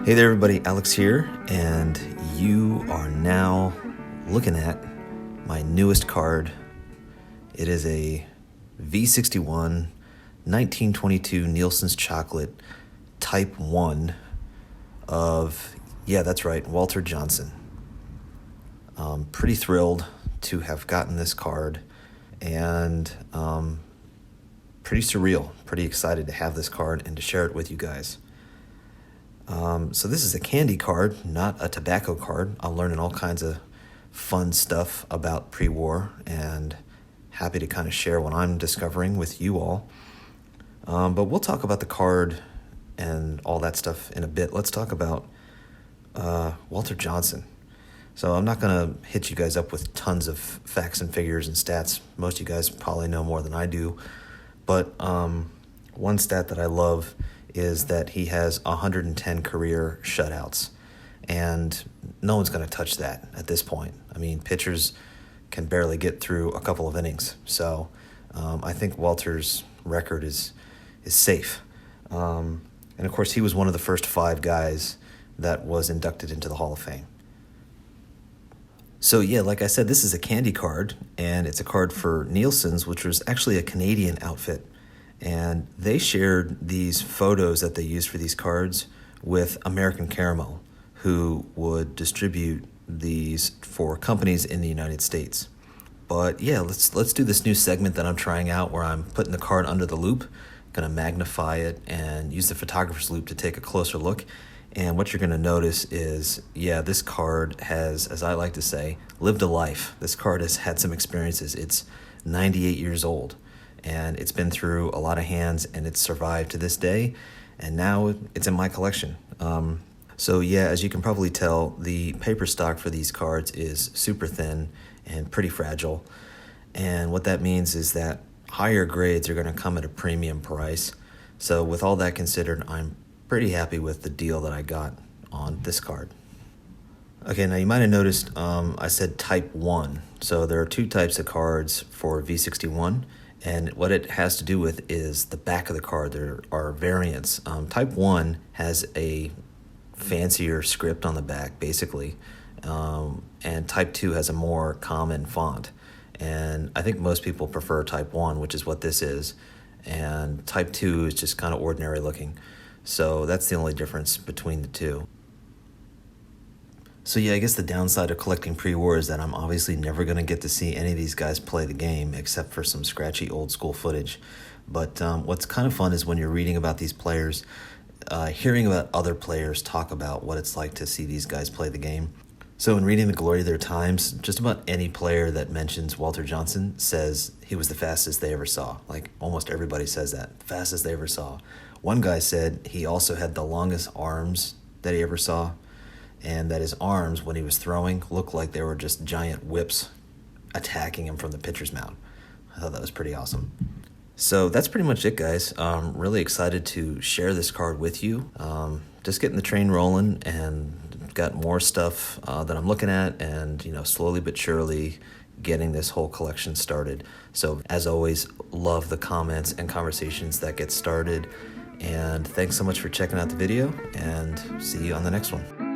Hey there everybody, Alex here, and you are now looking at my newest card. It is a V61 1922 Neilson's Chocolate Type 1 of, yeah, that's right, Walter Johnson. Pretty thrilled to have gotten this card, and pretty surreal, pretty excited to have this card and to share it with you guys. So this is a candy card, not a tobacco card. I'm learning all kinds of fun stuff about pre-war and happy to kind of share what I'm discovering with you all. But we'll talk about the card and all that stuff in a bit. Let's talk about Walter Johnson. So I'm not going to hit you guys up with tons of facts and figures and stats. Most of you guys probably know more than I do. But one stat that I love is that he has 110 career shutouts, and no one's going to touch that at this point. I mean, pitchers can barely get through a couple of innings, so I think Walter's record is safe. And of course, he was one of the first 5 guys that was inducted into the Hall of Fame. So yeah, like I said, this is a candy card, and it's a card for Neilson's, which was actually a Canadian outfit. And they shared these photos that they used for these cards with American Caramel, who would distribute these for companies in the United States. But yeah, let's do this new segment that I'm trying out where I'm putting the card under the loupe, going to magnify it and use the photographer's loupe to take a closer look. And what you're going to notice is, yeah, this card has, as I like to say, lived a life. This card has had some experiences. It's 98 years old. And it's been through a lot of hands, and it's survived to this day, and now it's in my collection. So yeah, as you can probably tell, the paper stock for these cards is super thin and pretty fragile. And what that means is that higher grades are going to come at a premium price. So with all that considered, I'm pretty happy with the deal that I got on this card. Okay, now you might have noticed I said Type 1. So there are 2 types of cards for V61. And what it has to do with is the back of the card. There are variants. Type 1 has a fancier script on the back, basically. And Type 2 has a more common font. And I think most people prefer Type 1, which is what this is. And Type 2 is just kind of ordinary looking. So that's the only difference between the two. So yeah, I guess the downside of collecting pre-war is that I'm obviously never going to get to see any of these guys play the game except for some scratchy old school footage. But what's kind of fun is when you're reading about these players, hearing about other players talk about what it's like to see these guys play the game. So in reading The Glory of Their Times, just about any player that mentions Walter Johnson says he was the fastest they ever saw. Like almost everybody says that, fastest they ever saw. One guy said he also had the longest arms that he ever saw, and that his arms, when he was throwing, looked like they were just giant whips attacking him from the pitcher's mound. I thought that was pretty awesome. So that's pretty much it, guys. I'm really excited to share this card with you. Just getting the train rolling, and got more stuff that I'm looking at, and slowly but surely getting this whole collection started. So as always, love the comments and conversations that get started. And thanks so much for checking out the video, and see you on the next one.